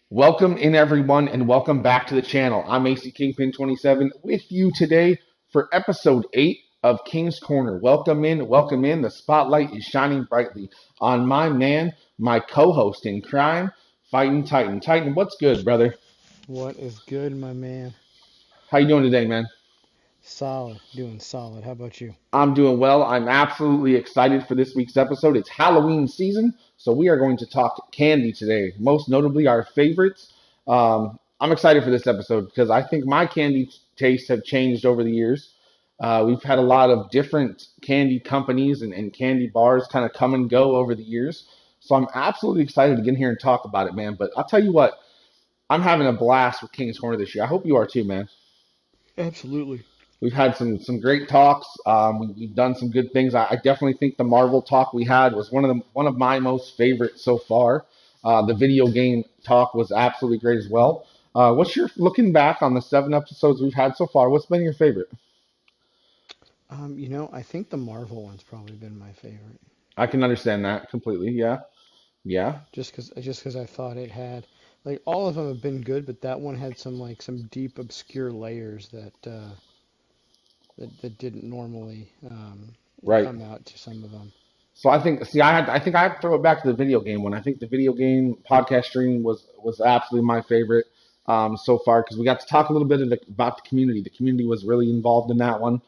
Welcome in everyone and welcome back to the channel. I'm AC Kingpin 27 with you today for episode 8 of King's Corner. Welcome in, welcome in. The spotlight is shining brightly on my man, my co-host in crime, Fighting Titan. Titan, what's good, brother? What is good, my man? How you doing today, man? Solid, doing solid. How about you? I'm doing well. I'm absolutely excited for this week's episode. It's Halloween season, so we are going to talk candy today, most notably our favorites. I'm excited for this episode because I think my candy tastes have changed over the years. We've had a lot of different candy companies and candy bars kind of come and go over the years. So I'm absolutely excited to get in here and talk about it, man. But I'll tell you what, I'm having a blast with King's Corner this year. I hope you are too, man. Absolutely. We've had some great talks. We've done some good things. I definitely think the Marvel talk we had was one of my most favorites so far. The video game talk was absolutely great as well. What's your looking back on the 7 episodes we've had so far? What's been your favorite? I think the Marvel one's probably been my favorite. I can understand that completely. Yeah, yeah, Just 'cause I thought it had like all of them have been good, but that one had some deep obscure layers that didn't normally right. come out to some of them. So I think I have to throw it back to the video game one. I think the video game podcast stream was absolutely my favorite so far because we got to talk a little bit about the community. The community was really involved in that one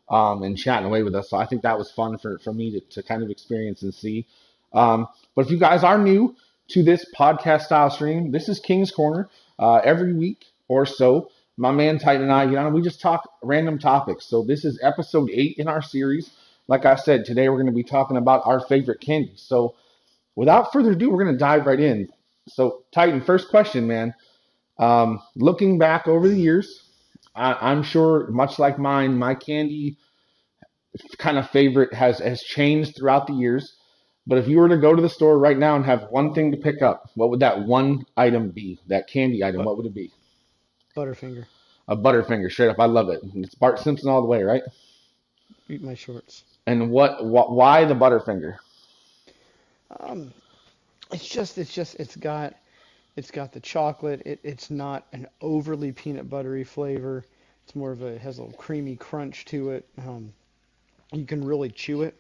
and chatting away with us. So I think that was fun for me to kind of experience and see. But if you guys are new to this podcast style stream, this is King's Corner. Every week or so, my man Titan and I, we just talk random topics. So this is episode 8 in our series. Like I said, today we're going to be talking about our favorite candies. So without further ado, we're going to dive right in. So Titan, first question, man. Looking back over the years, I'm sure, much like mine, my candy kind of favorite has changed throughout the years. But if you were to go to the store right now and have one thing to pick up, what would that one item be? That candy item, But what would it be? Butterfinger, A Butterfinger, straight up. I love it. It's Bart Simpson all the way, right? eat my shorts. And why the Butterfinger? Um, it's got the chocolate. It's not an overly peanut buttery flavor. It's more of it has a little creamy crunch to it. You can really chew it,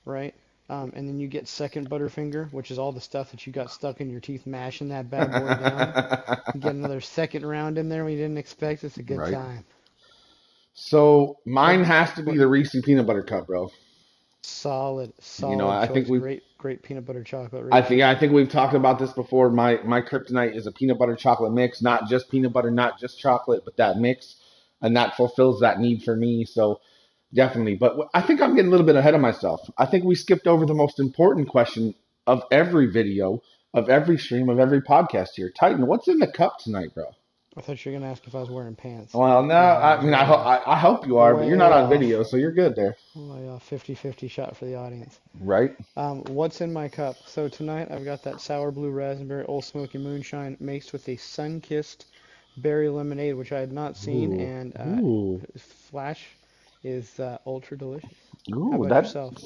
right? And then you get second Butterfinger, which is all the stuff that you got stuck in your teeth mashing that bad boy down. You get another second round in there we didn't expect. It's a good Right. time. So mine What has to be what the Reese peanut butter cup, bro. solid I think choice. we Great peanut butter chocolate I think Reese's. yeah, I think we've talked about this before. My kryptonite is a peanut butter chocolate mix, not just peanut butter, not just chocolate, but that mix, and that fulfills that need for me. So definitely. But I think I'm getting a little bit ahead of myself. I think we skipped over the most important question of every video, of every stream, of every podcast here. Titan, what's in the cup tonight, bro? I thought you were gonna ask if I was wearing pants. Well, no, No, I I was mean, way off. I hope you are, but you're not Way on off. video, so you're good there, Way off. 50-50 shot for the audience. right? What's in my cup? So tonight I've got that sour blue raspberry Old Smoky moonshine mixed with a sun-kissed berry lemonade, which I had not seen, Ooh, and ooh, Flash is ultra delicious. How ooh, about that yourself? sounds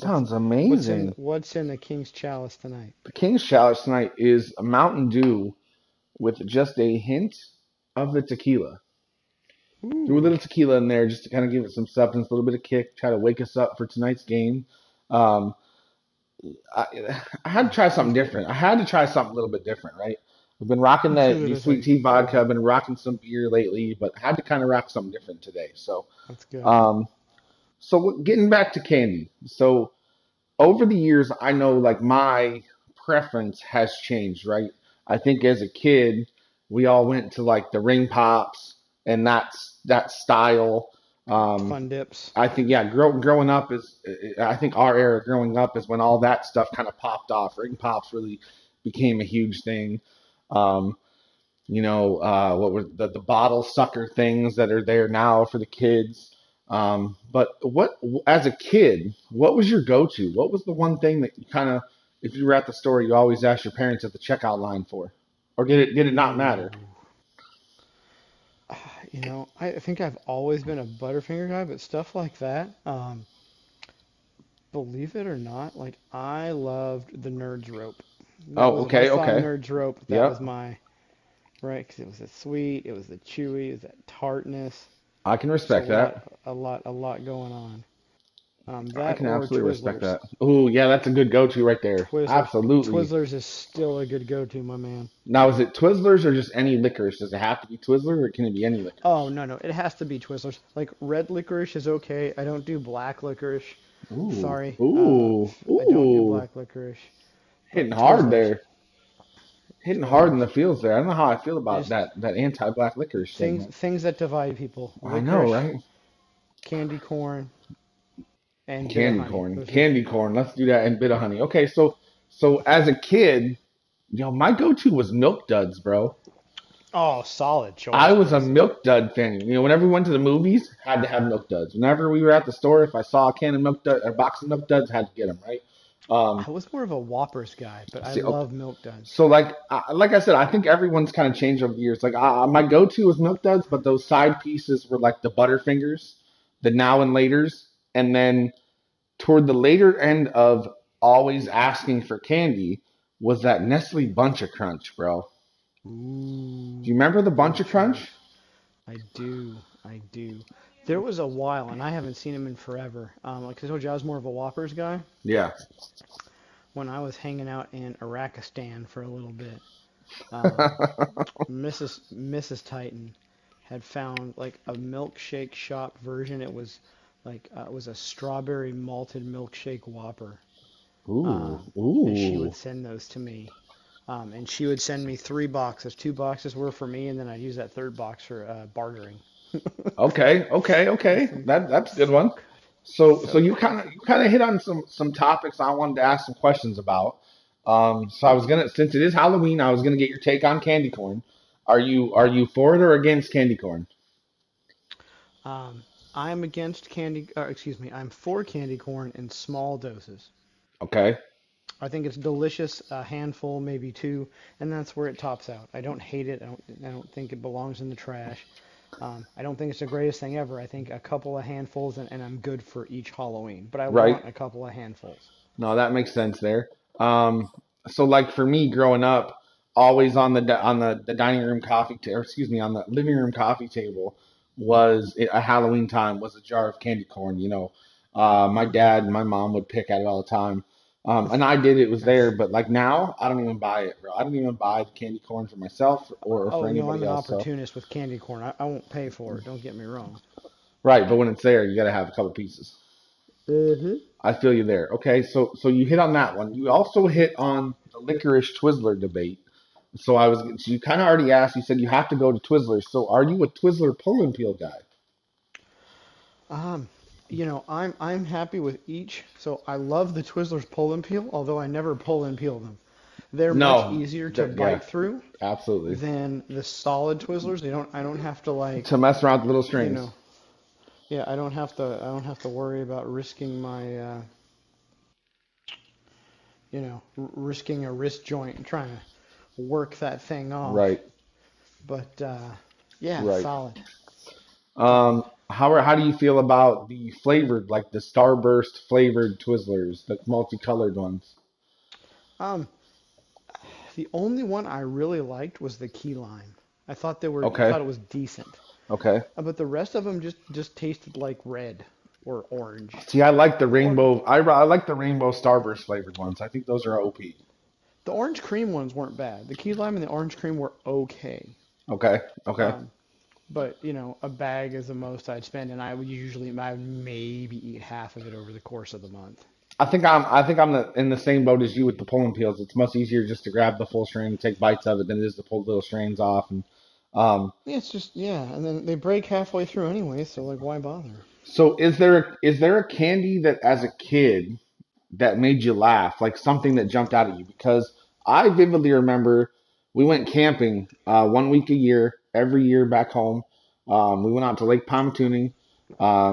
What's in amazing. what's in the King's Chalice tonight? The King's Chalice tonight is a Mountain Dew with just a hint of the tequila. Threw a Ooh, little tequila in there just to kind of give it some substance, a little bit of kick, try to wake us up for tonight's game. Um, I had to try something different. I had to try something a little bit different, right? I've been rocking let's see the what I sweet think. tea vodka. I've been rocking some beer lately, but I had to kind of rock something different today. That's good. Um, getting back to candy. So over the years, I know like my preference has changed, right? I think as a kid, we all went to like the ring pops and that style. Um, Fun dips. I think yeah, growing up is I think our era growing up is when all that stuff kind of popped off. Ring pops really became a huge thing. Um, what were the bottle sucker things that are there now for the kids. But what, as a kid, what was your go-to? What was the one thing that you kind of, if you were at the store, you always asked your parents at the checkout line for? Or did it not matter? Ooh. I think I've always been a Butterfinger guy, but stuff like that, believe it or not, like I loved the Nerds rope. That Oh, was if I okay, saw okay. Nerds rope, that was Yep. my right? Because it was the sweet, it was the chewy, it was that tartness. I can Just respect that. a lot going on. I That can or absolutely respect Twizzlers. that. Oh, yeah, that's a good go-to right there. Twizzlers. Absolutely. Twizzlers is still a good go-to, my man. Now, is it Twizzlers or just any licorice? Does it have to be Twizzler or can it be any Oh licorice? no, no, it has to be Twizzlers. Like red licorice is okay. I don't do black licorice. Ooh, Sorry, ooh, I don't do ooh. black licorice. Hitting But hard Twizzlers, there. Hitting hard in Twizzlers. the fields there. I don't know how I feel about Just that anti-black licorice segment. things that divide people. I know, Licorice, right? candy corn, and bit of Candy honey. corn. Those are Candy corn. Let's do that and bit of honey. Okay, so as a kid, my go-to was Milk Duds, bro. oh solid I choice, was a bro. Milk Dud fan. Whenever we went to the movies, had to have Milk Duds. Whenever we were at the store, if I saw a can of Milk Duds, a box of Milk Duds, had to get them, right? I was more of a Whoppers guy, but I See, okay. love Milk Duds. So like I said, I think everyone's kind of changed over the years. Like my go-to was Milk Duds, but those side pieces were like the Butterfingers, the Now and Laters, and then toward the later end of always asking for candy was that Nestle Bunch of Crunch, bro. Do Ooh, you remember the Bunch good of Crunch? choice. I do. I do. There was a while, and I haven't seen him in forever. Like I told you, I was more of a Whoppers guy Yeah. when I was hanging out in Iraqistan for a little bit. Um, Mrs. Titan had found like a milkshake shop version. It was like it was a strawberry malted milkshake Whopper, Ooh, um, and she ooh. would send those to me. And she would send me 3 boxes. 2 boxes were for me, and then I'd use that third box for bartering. Okay, okay, okay. So, That's a good so one. good, So so good. you kind of hit on some topics I wanted to ask some questions about. So I was gonna, since it is Halloween, I was gonna get your take on candy corn. Are you for it or against candy corn? Um, I'm against candy. Excuse me. I'm for candy corn in small doses. Okay, I think it's delicious, a handful, maybe two, and that's where it tops out. I don't hate it. I don't think it belongs in the trash. I don't think it's the greatest thing ever. I think a couple of handfuls, and I'm good for each Halloween. But I right. want a couple of handfuls. No, that makes sense there. Um, so like for me growing up, always on the dining room or excuse me, on the living room coffee table was a Halloween time was a jar of candy corn. My dad and my mom would pick at it all the time. And I did it was there, Nice. but like now I don't even buy it, bro. I don't even buy the candy corn for myself or for Oh no, I'm anybody an else. So opportunist with candy corn. I won't pay for it. Don't get me wrong. right, but when it's there, you gotta have a couple pieces. Mm-hmm. I feel you there. Okay, so you hit on that one. You also hit on the licorice Twizzler debate. So you kind of already asked. You said you have to go to Twizzlers. So are you a Twizzler pull and peel guy? Um, I'm happy with each. So I love the Twizzlers pull and peel, although I never pull and peel them. They're much No, easier to yeah, bite through absolutely. than the solid Twizzlers. I don't have to like, To mess around with little you strings. know, yeah, I don't have to worry about risking my, risking a wrist joint and trying to work that thing off. Right, But yeah, right. solid, solid. How do you feel about the flavored, like the Starburst flavored Twizzlers, the multicolored ones? Um, the only one I really liked was the key lime. I Okay, thought it was decent. okay. But the rest of them just tasted like red or orange. See, I like the Or rainbow. I like the rainbow Starburst flavored ones. I think those are OP. the orange cream ones weren't bad. The key lime and the orange cream were okay. Okay, okay. Um, but a bag is the most I'd spend, and I would maybe eat half of it over the course of the month. I think I'm in the same boat as you with the pulling peels. It's much easier just to grab the full strain and take bites of it than it is to pull little strains off. And um, Yeah, it's just yeah, and then they break halfway through anyway, so like why bother? so is there a candy that as a kid that made you laugh, like something that jumped out at you? Because I vividly remember we went camping 1 week a year, every year back home. We went out to Lake Pomatooning,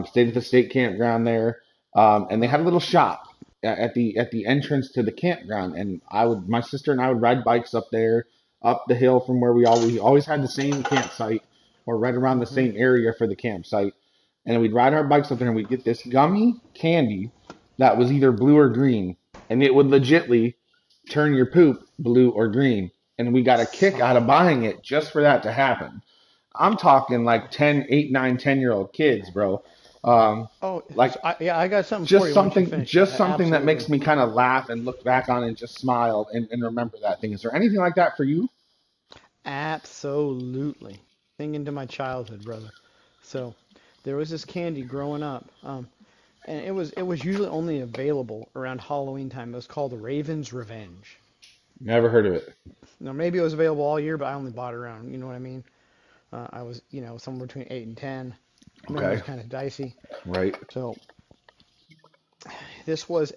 stayed at the state campground there, and they had a little shop at the entrance to the campground. And my sister and I would ride bikes up there, up the hill from where we always had the same campsite or right around the Hmm. same area for the campsite. And we'd ride our bikes up there and we'd get this gummy candy that was either blue or green, and it would legitly turn your poop blue or green. and we got a kick out of Solid. buying it just for that to happen. I'm talking like 10, 8, 9, 10 year old kids, bro. Um, Oh, like so yeah, I got something for you once you finish that. just something that makes Absolutely. me kind of laugh and look back on it and just smile and remember that thing. Is there anything like that for you? Absolutely. Thinking to my childhood, brother. So there was this candy growing up, and it was usually only available around Halloween time. It was called Raven's Revenge. Never heard of it. Now maybe it was available all year, but I only bought it around. You know what I mean? I was somewhere between 8 and 10. Okay, Memory's kind of dicey. right. So this was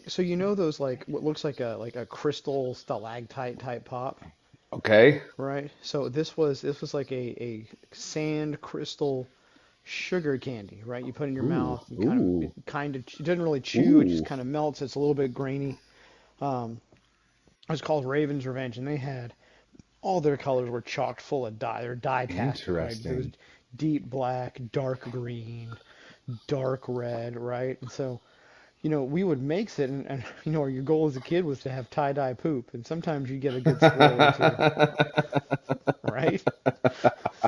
so those like what looks like a crystal stalactite type pop. Okay. Right. So this was like a sand crystal sugar candy, right? You put it in your Ooh, mouth and ooh, it doesn't really chew, it just ooh. kind of melts. It's a little bit grainy. Um, it was called Raven's Revenge, and they had all their colors were chocked full of dye. They're dye-tastic, right? There was Interesting. deep black, dark green, dark red, right? And so we would mix it, and your goal as a kid was to have tie-dye poop, and sometimes you get a good squirrel or two, right?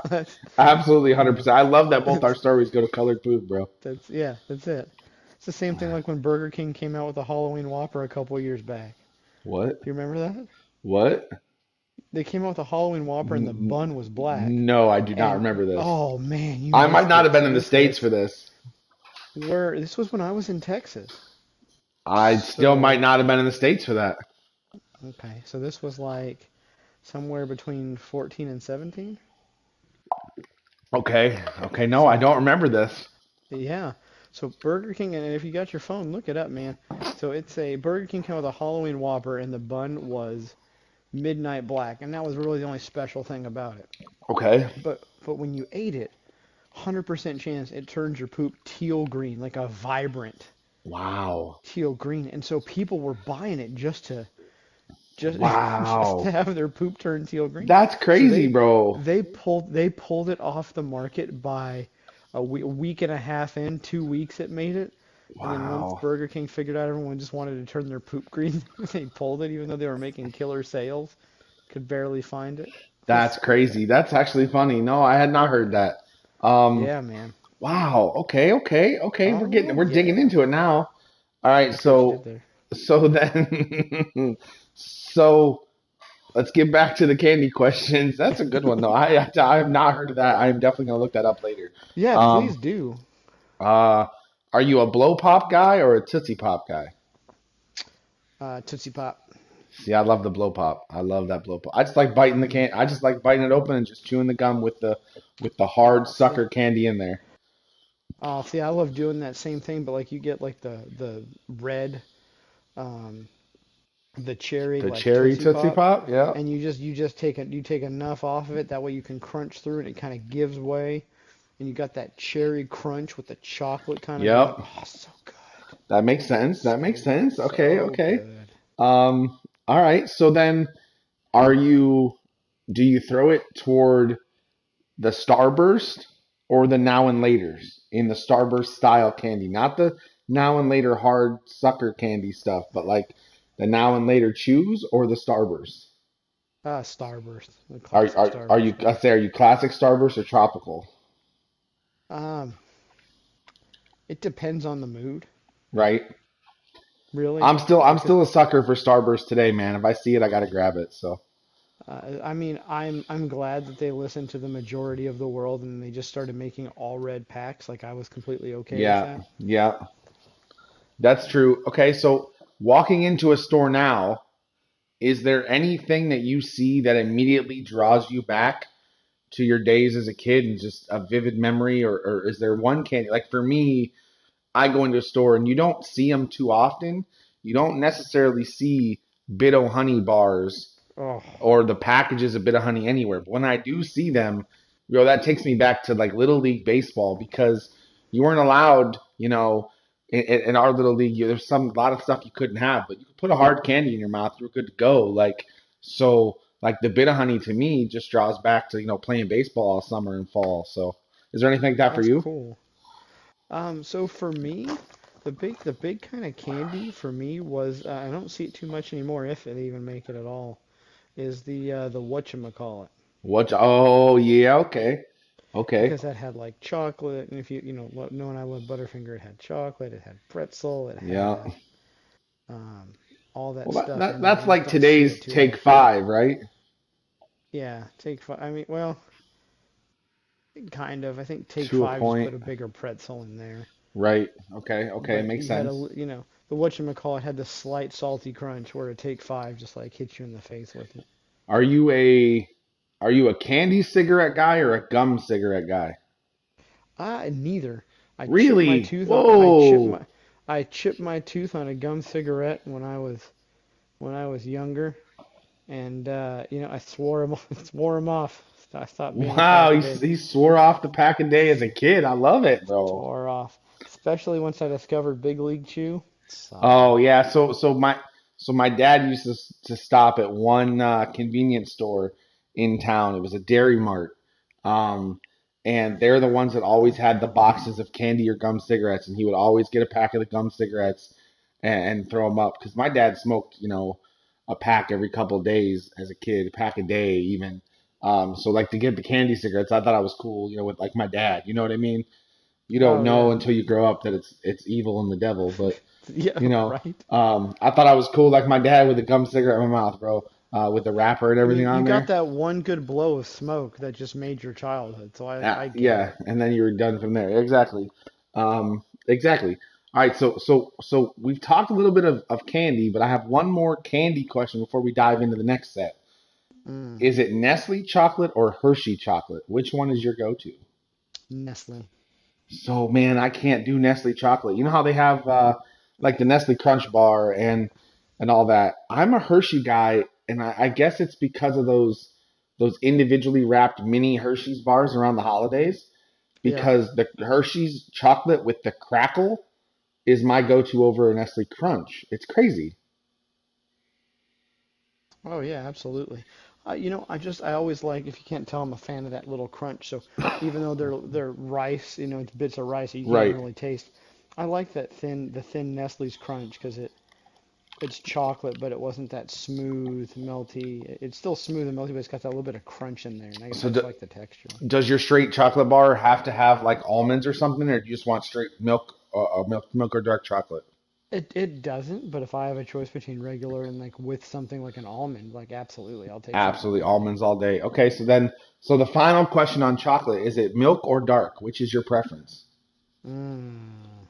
That's, Absolutely, you know, 100%. I love that both our that's, stories go to colored poop, bro. yeah, that's it. It's the same thing like when Burger King came out with the Halloween Whopper a couple years back. What? Do you remember that? What? They came out with a Halloween Whopper and the bun was black. No, I do not And remember this. oh man, you I might missed not have it. been So in the States for this. this was when I was in Texas. I still might So not have been in the States for that. okay, so this was like somewhere between 14 and 17. Okay. Okay. No, I So don't remember this. yeah. So Burger King, and if you got your phone, look it up, man. So it's a Burger King came with a Halloween Whopper, and the bun was midnight black, and that was really the only special thing about it. Okay. But when you ate it, 100% chance it turns your poop teal green, like a vibrant Wow. teal green. And so people were buying it just just to Wow. have their poop turn teal green. That's So crazy, bro. they pulled it off the market by a week and a half in, 2 weeks it made it. And then once Wow. Burger King figured out everyone just wanted to turn their poop green, they pulled it, even though they were making killer sales. Could barely find it. That's crazy. That's actually funny. No, I had not heard that. Um, Yeah, man. wow. Okay, okay, okay. Oh We're digging yeah. into it now. All right, That's what you did there. so then so let's get back to the candy questions. That's a good one though. I have not heard of that. I am definitely gonna look that up later. Yeah, Um, please do. uh, are you a blow pop guy or a Tootsie Pop guy? Tootsie Pop. See, I love the blow pop. I love that blow pop. I just like biting the can. I just like biting it open and just chewing the gum with the hard Oh, see. sucker candy in there. Oh, see, I love doing that same thing, but like you get like the red, um, the cherry The like cherry Tootsie Tootsie Pop, Pop. Yeah. and you just take enough off of it. That way you can crunch through it. It kind of gives way, and you got that cherry crunch with the chocolate kind of going. Yep. Oh, so good. That makes sense. That makes So sense. Okay. so Okay. good. All right. So then, are you? Do you throw it toward the Starburst or the Now and Laters in the Starburst style candy? Not the Now and Later hard sucker candy stuff, but like the Now and Later chews or the Starburst. Starburst, the classic Are you? Starburst, I man. say, are you classic Starburst or tropical? Um, it depends on the mood, Right. really. I'm Like, 'cause still a sucker for Starburst today, man. If I see it, I gotta grab it. So I mean, I'm glad that they listened to the majority of the world and they just started making all red packs. Like I was completely okay with yeah, that. yeah, that's true. Okay, so walking into a store now, is there anything that you see that immediately draws you back to your days as a kid and just a vivid memory, or is there one candy? Like for me, I go into a store and you don't see them too often. You don't necessarily see Bit O Honey bars Oh, or the packages a bit of honey anywhere. But when I do see them, that takes me back to like little league baseball because you weren't allowed, in our little league. There's some a lot of stuff you couldn't have, but you could put a hard candy in your mouth, you were good to go. Like the bit of honey to me just draws back to playing baseball all summer and fall. So is there anything like that for that's you? cool. So for me, the big kind of candy for me was I don't see it too much anymore, if they even make it at all. Is the whatchamacallit. What? Oh, yeah. Okay. Okay. Because that had like chocolate, and if knowing I love Butterfinger, it had chocolate, it had pretzel, it Yeah. had um, all that Well, stuff in there. that's I just like don't see it today's too Take often. Five, right? Yeah, Take Five. I mean, well, kind of. I think Take To a Five just point. put a bigger pretzel in there, Right. Okay. Okay. but Makes you had sense. the whatchamacallit had the slight salty crunch where a Take Five just like hits you in the face with it. Are you a are you a candy cigarette guy or a gum cigarette guy? Neither. I chipped my Really? tooth on. Whoa. I chipped my tooth on a gum cigarette when I was younger, and I swore him off. I stopped being a Wow. pack a He, day. he swore off the pack a day as a kid. I love it, bro. Swore off, especially once I discovered Big League Chew. Oh Sucker. yeah. So my dad used to stop at one convenience store in town. It was a Dairy Mart. Um, and they're the ones that always had the boxes of candy or gum cigarettes, and he would always get a pack of the gum cigarettes and throw them up because my dad smoked, a pack every couple of days as a kid, a pack a day even. So like to get the candy cigarettes, I thought I was cool, with like my dad. You know what I mean? You don't Oh know yeah. until you grow up that it's evil and the devil, but Yeah. you know, Right. I thought I was cool like my dad with a gum cigarette in my mouth, bro, with the wrapper and I everything mean, you on got there. that one good blow of smoke that just made your childhood, so I get Yeah, it. and then you were done from there. Exactly. Exactly. All right, so we've talked a little bit of candy, but I have one more candy question before we dive into the next set. Mm, Is it Nestle chocolate or Hershey chocolate? Which one is your go-to? Nestle. So man, I can't do Nestle chocolate. You know how they have like the Nestle Crunch bar and all that. I'm a Hershey guy, and I guess it's because of those individually wrapped mini Hershey's bars around the holidays. Yeah. Because the Hershey's chocolate with the crackle is my go-to over a Nestle Crunch. It's crazy. Oh yeah, absolutely. I always like, if you can't tell, I'm a fan of that little crunch. So even though they're rice, it's bits of rice that you can't even Right. really taste. I like the thin Nestle's crunch because it's chocolate, but it wasn't that smooth, melty. It's still smooth and melty, but it's got that little bit of crunch in there, and I So just like the texture. does your straight chocolate bar have to have like almonds or something, or do you just want straight milk, milk or dark chocolate? It doesn't, but if I have a choice between regular and like with something like an almond, like absolutely, I'll take some Absolutely, almond in there. almonds all day. Okay, so the final question on chocolate is it milk or dark? Which is your preference? Mm.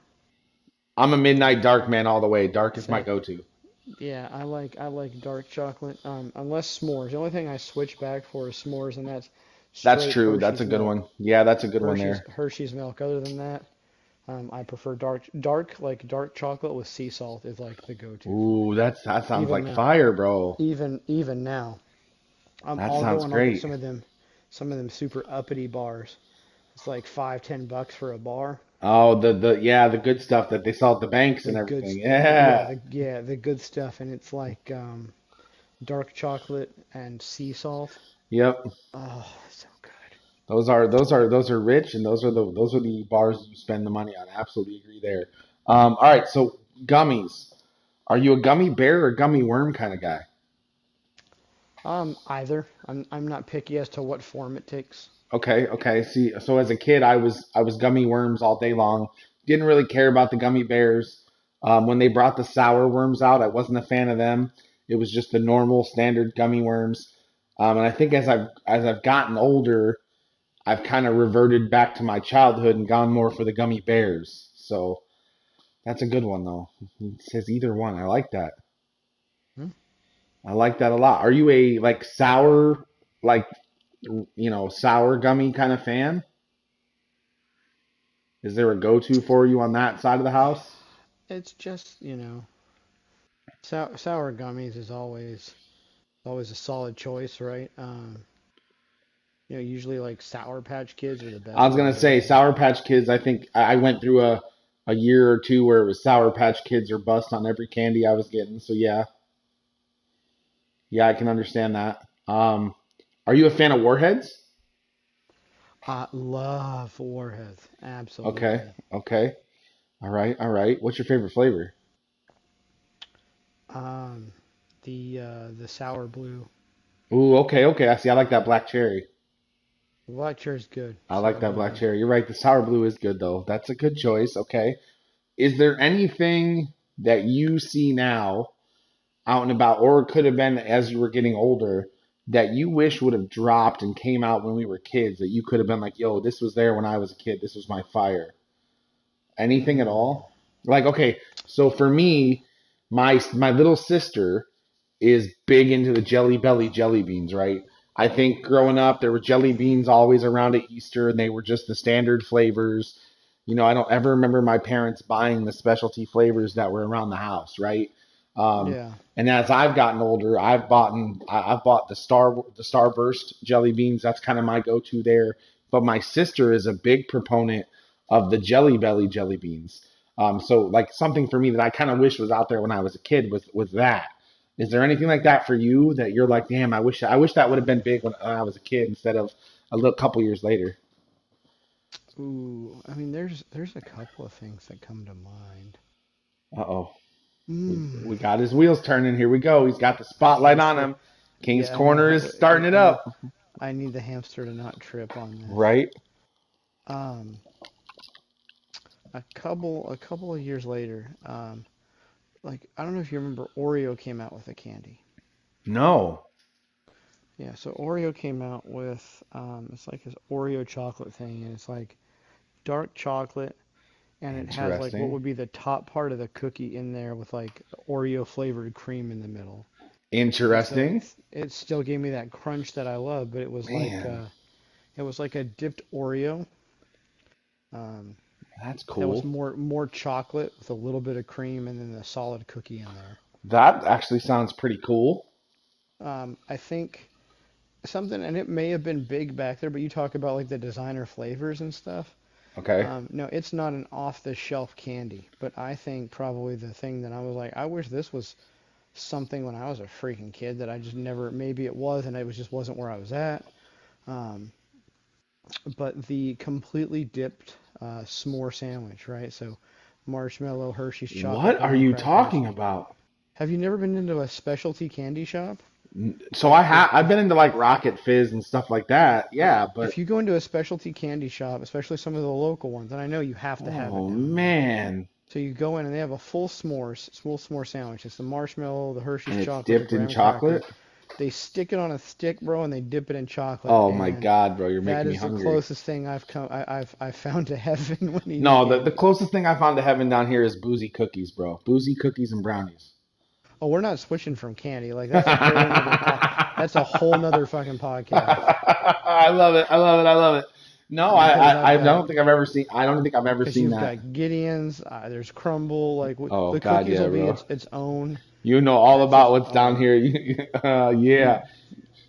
I'm a midnight dark man all the way. Dark is my Say, go-to. yeah, I like dark chocolate. Unless s'mores. The only thing I switch back for is s'mores, and that's That's straight true. That's a Hershey's good milk. one. Yeah, that's a good one Hershey's there. Hershey's milk. Other than that, I prefer dark chocolate with sea salt is like the go-to for Ooh, me. that sounds Even like now, fire, bro. even now, That I'll go sounds and I'll get great. some of them super uppity bars. It's like 5, $10 for a bar. Oh, the good stuff that they sell at the banks The and good, everything. yeah, Yeah. the good stuff, and it's like dark chocolate and sea salt. Yep. Oh, so good. Those are rich, and those are the bars you spend the money on. Absolutely agree there. All right, so gummies. Are you a gummy bear or gummy worm kind of guy? Either. I'm not picky as to what form it takes. Okay, okay. See, so as a kid, I was gummy worms all day long. Didn't really care about the gummy bears. When they brought the sour worms out, I wasn't a fan of them. It was just the normal standard gummy worms. And I think as I've gotten older, I've kind of reverted back to my childhood and gone more for the gummy bears. So that's a good one though. It says either one. I like that. Hmm? I like that a lot. Are you a like sour, like sour gummy kind of fan? Is there a go-to for you on that side of the house? It's just, sour gummies is always a solid choice, right? Usually like Sour Patch Kids are the I best was one gonna ever say made. Sour Patch Kids. I think I went through a year or two where it was Sour Patch Kids or bust on every candy I was getting. So yeah, yeah, I can understand that. Are you a fan of Warheads? I love Warheads, Okay, absolutely. okay. All right, all right. What's your favorite flavor? Um, the sour blue. Ooh, okay, okay. I see. I like that black cherry. The black cherry's good. I like So that black cherry. You're right. The sour blue is good though. That's a good choice. Okay. Is there anything that you see now out and about, or it could have been as you were getting older, that you wish would have dropped and came out when we were kids that you could have been like, yo, this was there when I was a kid. This was my fire. Anything at mm, all? Like, okay, so for me, my little sister is big into the Jelly Belly jelly beans, right? I think growing up, there were jelly beans always around at Easter, and they were just the standard flavors. I don't ever remember my parents buying the specialty flavors that were around the house, right? Um, yeah. and as I've gotten older, I've bought the Starburst jelly beans. That's kind of my go-to there. But my sister is a big proponent of the Jelly Belly jelly beans. So like something for me that I kind of wish was out there when I was a kid was that. Is there anything like that for you that you're like, damn, I wish that would have been big when I was a kid instead of a little couple years later? Ooh, I mean, there's a couple of things that come to mind. Uh oh, we Mm, got his wheels turning. Here we go. He's got the spotlight it's on like, him. King's yeah, no, Corner is starting it up, I need the hamster to not trip on this. right? Um, a couple of years later, like I don't know if you remember, Oreo came out with a candy. No, Yeah, so Oreo came out with it's like this Oreo chocolate thing, and it's like dark chocolate, and it has like what interesting, would be the top part of the cookie in there with like Oreo flavored cream in the middle. And so interesting, it still gave me that crunch that I love, but man. it was like a dipped Oreo. Um, That's that was cool. more chocolate with a little bit of cream and then the solid cookie in there. That actually sounds pretty cool. I think something, and it may have been big back there, but you talk about like the designer flavors and stuff. Okay. No, it's not an off-the-shelf candy, but I think probably the thing that I was like, I wish this was something when I was a freaking kid that I just never, maybe it was, and it was just wasn't where I was at. Um, but the completely dipped s'more sandwich, right? So marshmallow, Hershey's chocolate, What are graham you crackers. talking about? Have you never been into a specialty candy shop? So Like I've been into like Rocket Fizz and stuff like that. Yeah, but if you go into a specialty candy shop, especially some of the local ones, and I know you have to have it oh down there. man, So you go in and they have a full s'more sandwich. It's the marshmallow, the Hershey's and it's chocolate, the dipped in graham cracker. chocolate. They stick it on a stick, bro, and they dip it in chocolate. Oh my And God, bro, you're that making me is the hungry. closest thing I've found to heaven when eating No, the candy. closest thing I found to heaven down here is boozy cookies, bro. Boozy cookies and brownies. Oh, we're not switching from candy. Like that's a whole nother pod. That's a whole nother fucking podcast. I love it. I love it. I love it. No, Because I don't think I've ever seen. I don't think I've ever seen you've that. got Gideon's, there's crumble. Like Oh the God, cookies yeah, will be bro. its own. You know all That's about its what's down own. here. Yeah,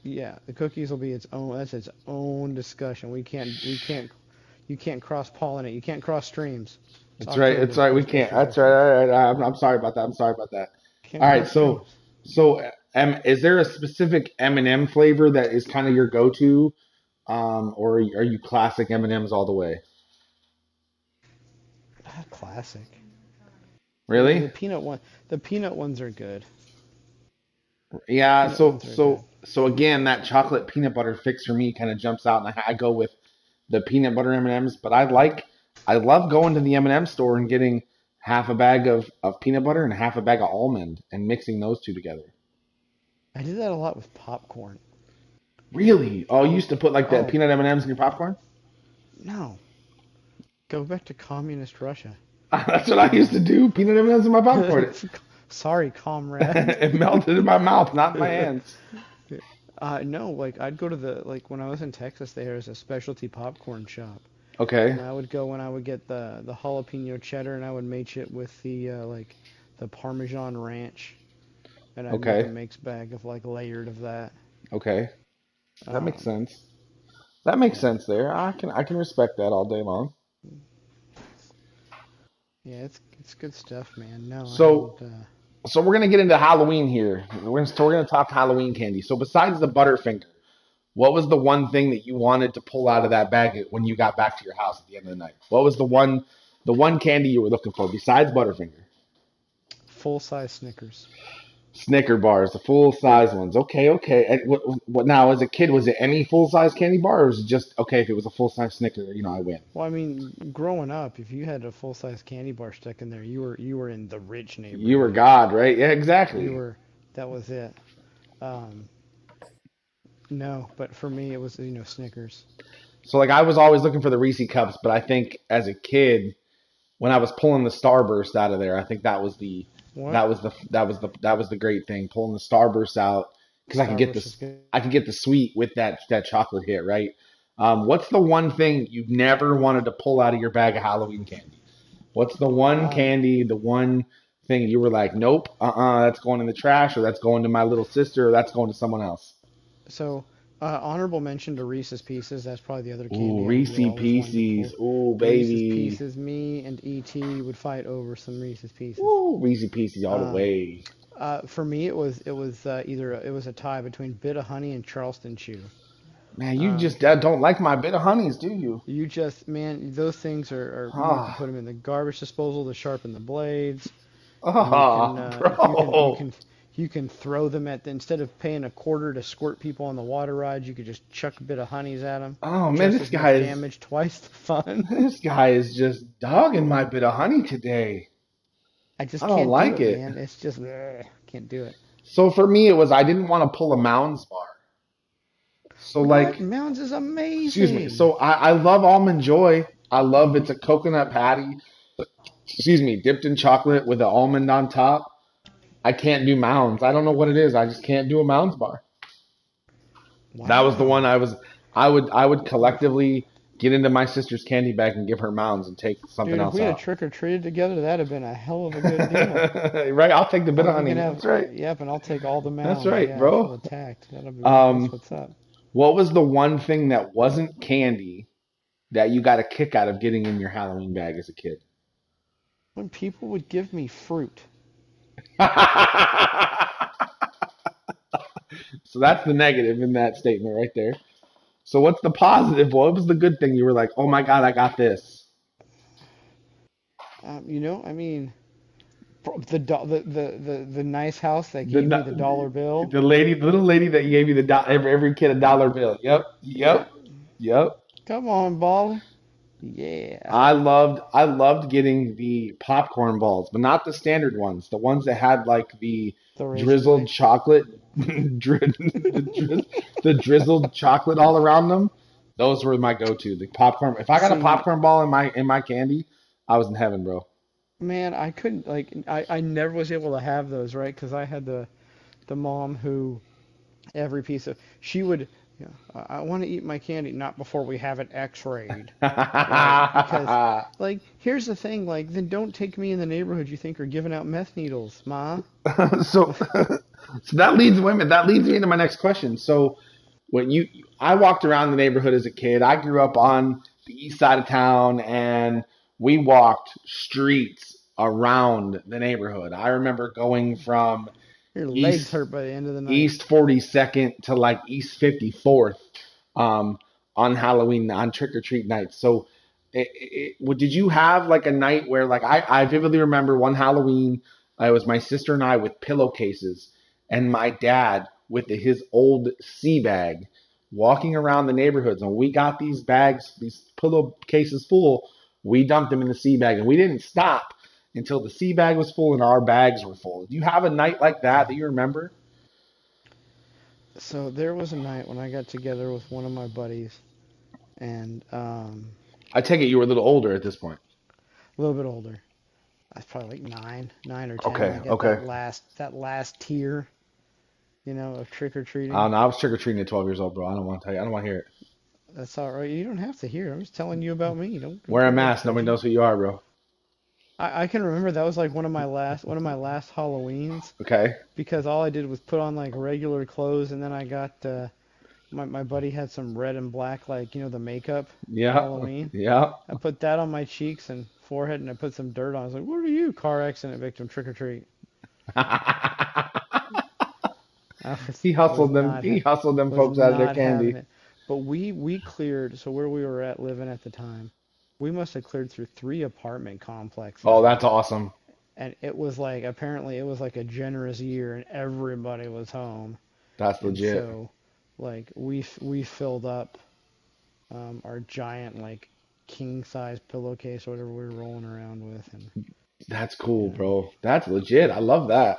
Yeah, the cookies will be its own. That's its own discussion. We can't. You can't cross pollinate. You can't cross streams. It's that's right. That's October. right. We There's can't. issues That's with right. that. All right. I'm sorry about that. I'm sorry about that. Can't All right. cross So, streams. so, is there a specific M&M flavor that is kind of your go-to, or are you classic M&Ms all the way? Ah, classic. The Really? the peanut one. The peanut ones are good. Yeah. Peanut So, ones are good. so, so again, that chocolate peanut butter fix for me kind of jumps out, and I go with the peanut butter M&Ms. But I love going to the M&M store and getting half a bag of peanut butter and half a bag of almond and mixing those two together. I did that a lot with popcorn. Really? Oh, you used to put like that Oh peanut M&Ms in your popcorn? no, go back to communist Russia. That's what I used to Um, do. Peanut M&Ms in my popcorn. sorry, comrade. It melted in my mouth, not in my hands. No, like I'd go to the like when I was in Texas, there was a specialty popcorn shop, Okay. and I would go and I would get the jalapeno cheddar, and I would match it with the like the Parmesan ranch, and I'd make a Okay. mixed bag of like layered of that. Okay. That makes Um, sense. That makes yeah, sense there. I can respect that all day long. yeah, it's good stuff, man. No, I So haven't. so we're gonna get into Halloween here. We're gonna talk Halloween candy. So besides the Butterfinger, what was the one thing that you wanted to pull out of that bag when you got back to your house at the end of the night? What was the one? the one candy you were looking for besides Butterfinger. Full size Snickers. Snicker bars, the full size ones. Okay, okay. And what now? As a kid, was it any full size candy bar, or was it just okay if it was a full size Snicker? I win. Well, I mean, growing up, if you had a full size candy bar stuck in there, you were in the rich You were neighborhood. God, right? Yeah, You exactly. were that was it. Um, no, but for me, it was Snickers. So like I was always looking for the Reese cups, but I think as a kid, when I was pulling the Starburst out of there, I think What? that was the great thing, pulling the Starburst out because Starburst is good. I can get the sweet with that chocolate hit, right? What's the one thing you never wanted to pull out of your bag of Halloween candy? What's the one Um, candy, the one thing you were like, nope, that's going in the trash, or that's going to my little sister, or that's going to someone else? so honorable mention to Reese's Pieces. That's probably the other Ooh, candy Reese you always wanted to Pieces. pull. Ooh, Reese's baby. Pieces. Me and E.T. would fight over some Reese's Pieces. Ooh, Reese Pieces all the Um, way. for me, it was either it was a tie between Bit of Honey and Charleston Chew. Man, you just 'Cause don't like my bit of honeys, do you? you just, man, those things are you can Ah, put them in the garbage disposal to sharpen the blades. You can ah, bro. you can throw them instead of paying a quarter to squirt people on the water rides, you could just chuck a bit of honeys at them. Oh man, Just as much damage, twice the fun. this guy is just dogging my bit of honey today. I I just don't can't do like it, it. man. It's just can't do it. So for me, it was I didn't want to pull a Mounds bar. So What? like, Mounds is excuse me. amazing. So I love almond joy. I love it's a coconut patty. Excuse me, dipped in chocolate with an almond on top. I can't do Mounds. I don't know what it is. I just can't do a Mounds bar. That was the one Wow. I would collectively get into my sister's candy bag and give her Mounds and take something Dude, if else we had out. trick or treated together, that'd have been a hell of a good deal. Right? I'll take the bit of You can honey. have, That's right. yep, and I'll take all the That's mounds. right, Yeah, I feel bro. attacked. That's Um, what's up. what was the one thing that wasn't candy that you got a kick out of getting in your Halloween bag as a kid? When people would give me fruit. So that's the negative in that statement right there. So what's the positive? What was the good thing you were like, oh my God, I got this? I mean, the nice house that The gave me the dollar bill. the little lady that gave you every kid a dollar bill. Yep, Yeah, yep, yep. come on, baller. Yeah, I loved getting the popcorn balls, but not the standard ones. The ones that had like the the razor drizzled blades. chocolate, the drizzled chocolate all around them. Those were my go-to. The popcorn. If I got a See, popcorn ball in my candy, I was in heaven, bro. man, I couldn't I never was able to have those, right? Because I had the mom who every piece of she would I want to eat my candy not before we have it x-rayed, right? Because like here's the thing, like then don't take me in the neighborhood you think are giving out meth needles, ma. So, so that leads me into my next question. So, when I walked around the neighborhood as a kid. I grew up on the east side of town, and we walked streets around the neighborhood. I remember going from Your legs east hurt by the end of the night. East 42nd to like East 54th um, on Halloween on trick or treat nights. So, did you have like a night where like I vividly remember one Halloween, it was my sister and I with pillowcases, and my dad with his old sea bag, walking around the neighborhoods. And we got these bags, these pillowcases full. We dumped them in the sea bag, and we didn't stop until the sea bag was full and our bags were full. Do you have a night like that you remember? So there was a night when I got together with one of my buddies and I take it you were a little older at this point. a little bit older. I was probably like 9 or 10, Okay, like at okay. that last tier, of trick or I treating. don't know. I was trick or treating at 12 years old, bro. I don't want to tell you. I don't want to hear it. That's all right. You don't have to hear. I'm just telling you about me. Don't Wear a think I'm mask. Nobody judging. knows who you are, bro. I can remember that was like one of my last Halloweens Okay. because all I did was put on like regular clothes and then I got my buddy had some red and black like the makeup for Yeah. Halloween. Yeah. I put that on my cheeks and forehead and I put some dirt on. I was like, "What are you, car accident victim? Trick or treat." I was He was hustled them. not He ha- hustled them was folks out of their not having candy. it. But we cleared so where we were at living at the time. we must have cleared through 3 apartment Oh, complexes, that's awesome. and it was like apparently it was like a generous year, and everybody was home, That's and legit. so like we filled up our giant like king size pillowcase or whatever we were rolling around with, and That's you cool, know. bro. That's legit. I love that.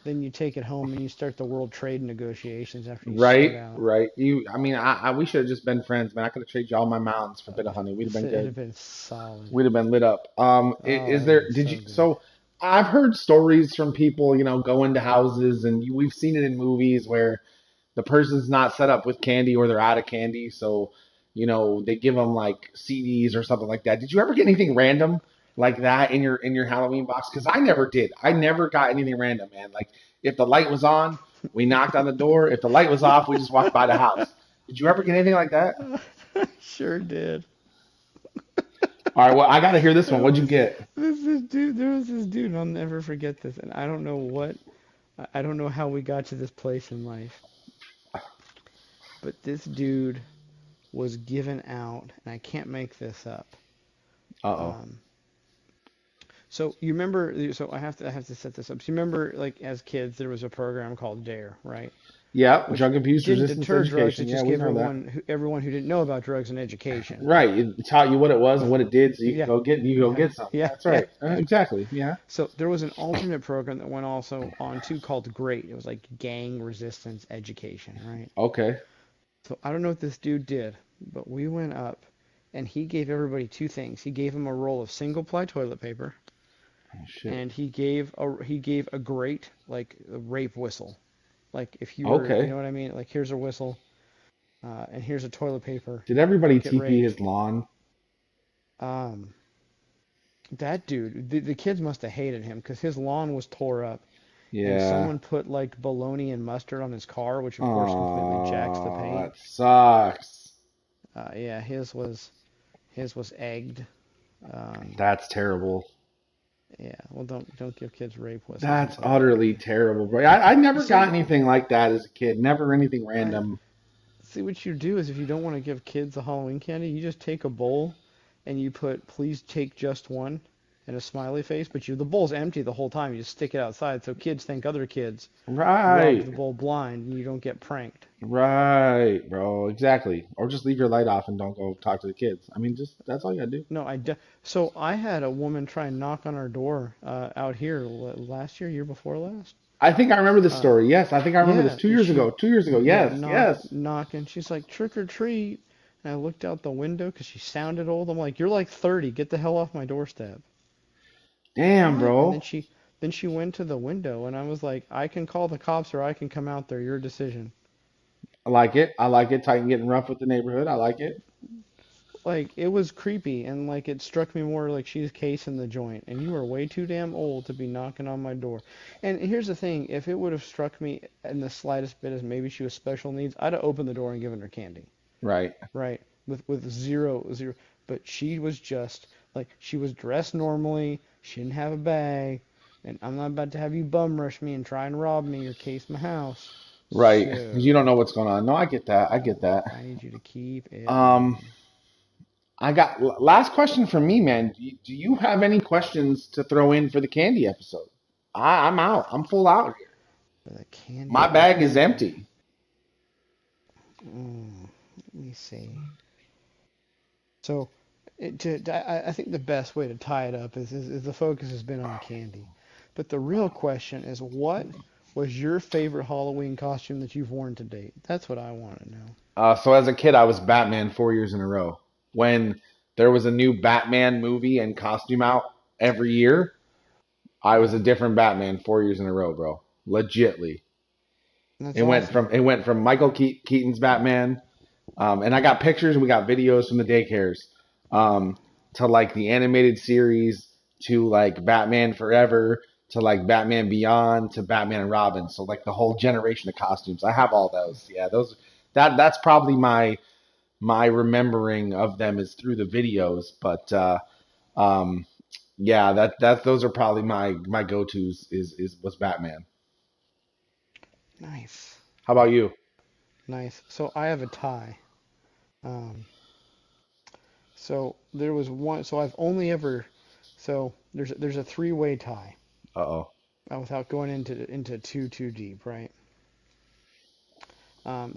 Then you take it home and you start the world trade negotiations after you sort Right, out. right. I mean, we should have just been friends, man. I could have traded you all my mountains for a bit of honey. We'd have been It'd good. have been solid. We'd have been lit up. Oh, Is it'd have there, been did so you, good. so I've heard stories from people, go into houses and we've seen it in movies where the person's not set up with candy or they're out of candy. So, they give them like CDs or something like that. Did you ever get anything random like that in your Halloween box? Because I never did. I never got anything random, man. Like if the light was on, we knocked on the door. If the light was off, we just walked by the house. Did you ever get anything like that? Sure did. All right, well, I got to hear this one. There What'd you was get? this dude. There was this dude, and I'll never forget this. And I don't know what. I don't know how we got to this place in life, but this dude was given out, and I can't make this up. Uh-oh. Um, so you remember? So I have to set this up. So you remember, like as kids, there was a program called Dare, right? Yeah, Which drug abuse didn't resistance deter drugs. It education. Yeah, just we gave know that. everyone who didn't know about drugs an education. Right. It taught you what it was and what it did, so Yeah, you go yeah, get some. yeah, That's yeah, right. yeah. Exactly. Yeah. So there was an alternate program that went also on too called GREAT. It was like gang resistance education, right? Okay. So I don't know what this dude did, but we went up and he gave everybody 2 things. He gave them a roll of single ply toilet paper Oh shit. and he gave a great like a rape whistle. Like if you were, you Okay. know what I mean? Like here's a whistle, and here's a toilet paper. Did everybody Don't get TP raped. his lawn? Um, that dude, the kids must have hated him because his lawn was tore up, and Yeah. someone put like bologna and mustard on his car, which of course completely jacks the Oh, paint. that sucks. Yeah, his was egged. Um, That's terrible. yeah, well, don't give kids rape whistles and That's toilet utterly paper. terrible, bro. I never got See, anything like that as a kid. Never anything I random. see what you do is if you don't want to give kids the Halloween candy, you just take a bowl and you put please take just one and a smiley face, but the bowl's empty the whole time. You just stick it outside so kids think other kids robbed Right. the bowl blind and you don't get pranked. Right, bro. Exactly. Or just leave your light off and don't go talk to the kids. I mean, just that's all you gotta do. No, so I had a woman try and knock on our door out here last year before last. I think I remember this Uh, story. Yes, I think I remember this yeah, 2 years she ago. 2 years ago. yeah, Yes, yes. knocking. She's like trick or treat, and I looked out the window because she sounded old. I'm like, you're like 30. Get the hell off my doorstep. Damn, What? And then bro. she went to the window, and I was like, I can call the cops or I can come out there. Your decision. I like it. I like it. Titan getting rough with the neighborhood. I like it. Like it was creepy, and like it struck me more like she's casing the joint, and you are way too damn old to be knocking on my door. And here's the thing: if it would have struck me in the slightest bit as maybe she was special needs, I'd have opened the door and given her candy, Right. right? With zero. But she was just like she was dressed normally. She didn't have a bag, and I'm not about to have you bum rush me and try and rob me or case my house. Right. You don't So know what's going on. No, I get that. I get that. I need you to keep it Um, moving. I got last question from me, man. Do you have any questions to throw in for the candy episode? I'm out. I'm full out here. For the candy My bag is episode. empty. Let me see. So, I think the best way to tie it up is the focus has been on candy. But the real question is, what was your favorite Halloween costume that you've worn to date? That's what I want to know. So as a kid, I was Batman 4 years in a row. When there was a new Batman movie and costume out every year, I was a Yeah, different Batman 4 years in a row, bro. Legitly. that's It went awesome. from Michael Keaton's Batman, and I got pictures and we got videos from the daycares, um, to like the animated series, to like Batman Forever, to like Batman Beyond, to Batman and Robin. So like the whole generation of costumes. I have all those. Yeah, those that's probably my remembering of them is through the videos. But um, yeah, that those are probably my go tos is was Batman. Nice, How about you? nice. So I have a tie. Um, So there was one. So I've only ever. So there's a three-way tie. Uh-oh. Without going into too deep, right?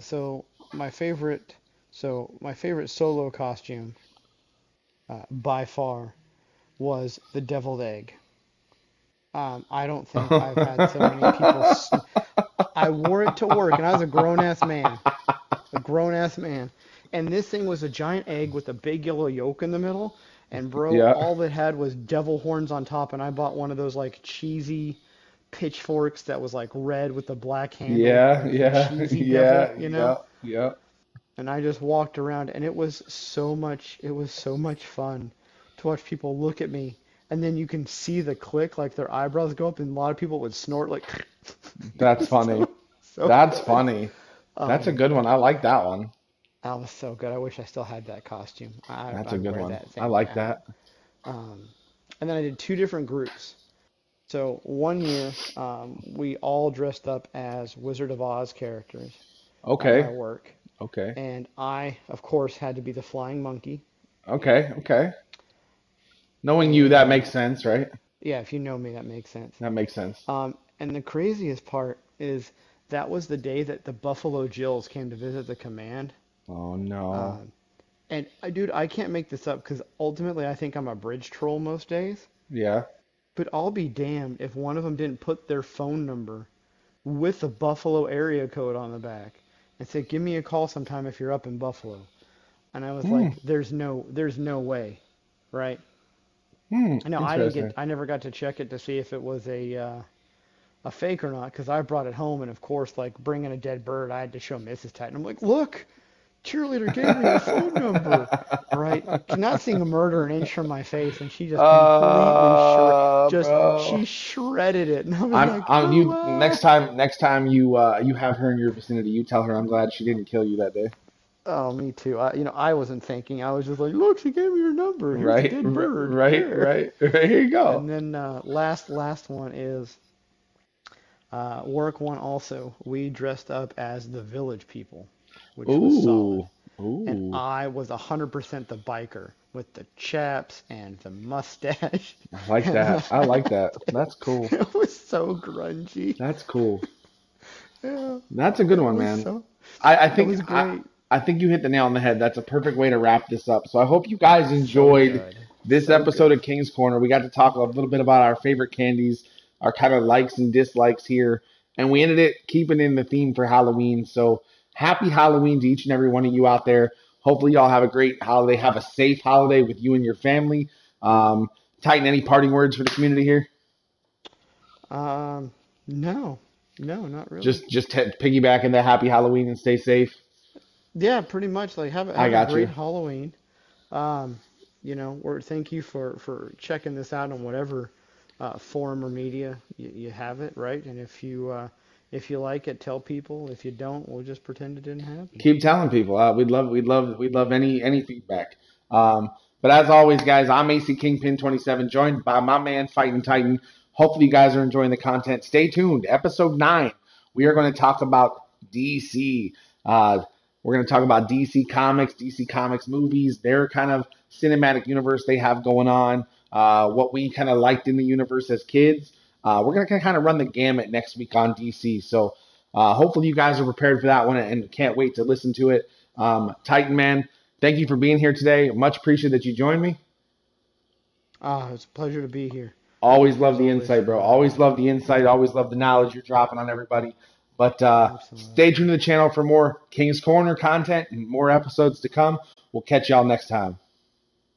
So my favorite. So my favorite solo costume, by far, was the deviled egg. I don't think I've had so many people. I wore it to work, and I was a grown ass man, and this thing was a giant egg with a big yellow yolk in the middle. And bro, Yeah. all it had was devil horns on top, and I bought one of those like cheesy pitchforks that was like red with the black handle, Yeah, like the yeah, cheesy devil, yeah, you know? yeah, yeah. And I just walked around, and it was so much fun to watch people look at me, and then you can see the click, like their eyebrows go up, and a lot of people would snort like, it That's was funny. so That's good. funny. Oh That's a my good one. God. I like that one. That was so good. I wish I still had that costume. That's a I'd good wear one. that I thing like out. that. Um, and then I did two different groups. So one year, we all dressed up as Wizard of Oz characters at my Okay. work. Okay. And I, of course, had to be the flying monkey. Okay. Okay. Knowing you, that And makes sense, right? yeah, if you know me, that makes sense. That makes sense. And the craziest part is that was the day that the Buffalo Jills came to visit the command. Oh no. Um, and dude, I can't make this up because ultimately I think I'm a bridge troll most days. Yeah. But I'll be damned if one of them didn't put their phone number with the Buffalo area code on the back and said, "Give me a call sometime if you're up in Buffalo." And I was Hmm. like, there's no way, right? Hmm. I know Interesting. I never got to check it to see if it was a fake or not because I brought it home and of course, like bringing a dead bird, I had to show Mrs. Titan. I'm like, look, cheerleader gave me her phone number, right? Cannot seeing a murder an inch from my face, and she just completely Bro. she shredded it, and I was I'm like, I'm oh you wow. next time you have her in your vicinity, you tell her I'm glad she didn't kill you that day. Oh, me too. I wasn't thinking. I was just like, look, she gave me her number. Here's a Right, dead right, bird. right, There. right. Here you go. And then last one is work one also. We dressed up as the village people, which was solid. Ooh, And ooh. I was 100% the biker with the chaps and the mustache. I like And that. I like that. That's cool. it was so grungy. That's cool. Yeah, That's a good it one, was man. so, I it think was great. I think you hit the nail on the head. That's a perfect way to wrap this up. So I hope you guys So enjoyed good. this So episode of good. King's Corner. We got to talk a little bit about our favorite candies, our kind of likes and dislikes here, and we ended it keeping in the theme for Halloween. So happy Halloween to each and every one of you out there. Hopefully y'all have a great holiday. Have a safe holiday with you and your family. Um, Titan, any parting words for the community here? Um, no, no, not really. Just piggyback the happy Halloween and stay safe. Yeah, pretty much. Like I have a got great you. Halloween. Um, or thank you for checking this out on whatever forum or media you have it, right? And if you like it, tell people. If you don't, we'll just pretend it didn't happen. Keep telling people. We'd love any feedback. Um, but as always, guys, I'm AC Kingpin 27, joined by my man Fighting Titan. Hopefully, you guys are enjoying the content. Stay tuned. Episode 9, we are going to talk about DC. We're going to talk about DC Comics movies, their kind of cinematic universe they have going on, what we kind of liked in the universe as kids. We're going to kind of run the gamut next week on DC. So hopefully you guys are prepared for that one and can't wait to listen to it. Titan Man, thank you for being here today. Much appreciate that you joined me. Ah, it's a pleasure to be here, Always love as the always. insight, bro. Always love the insight. Always love the knowledge you're dropping on everybody. But Absolutely. stay tuned to the channel for more King's Corner content and more episodes to come. We'll catch y'all next time.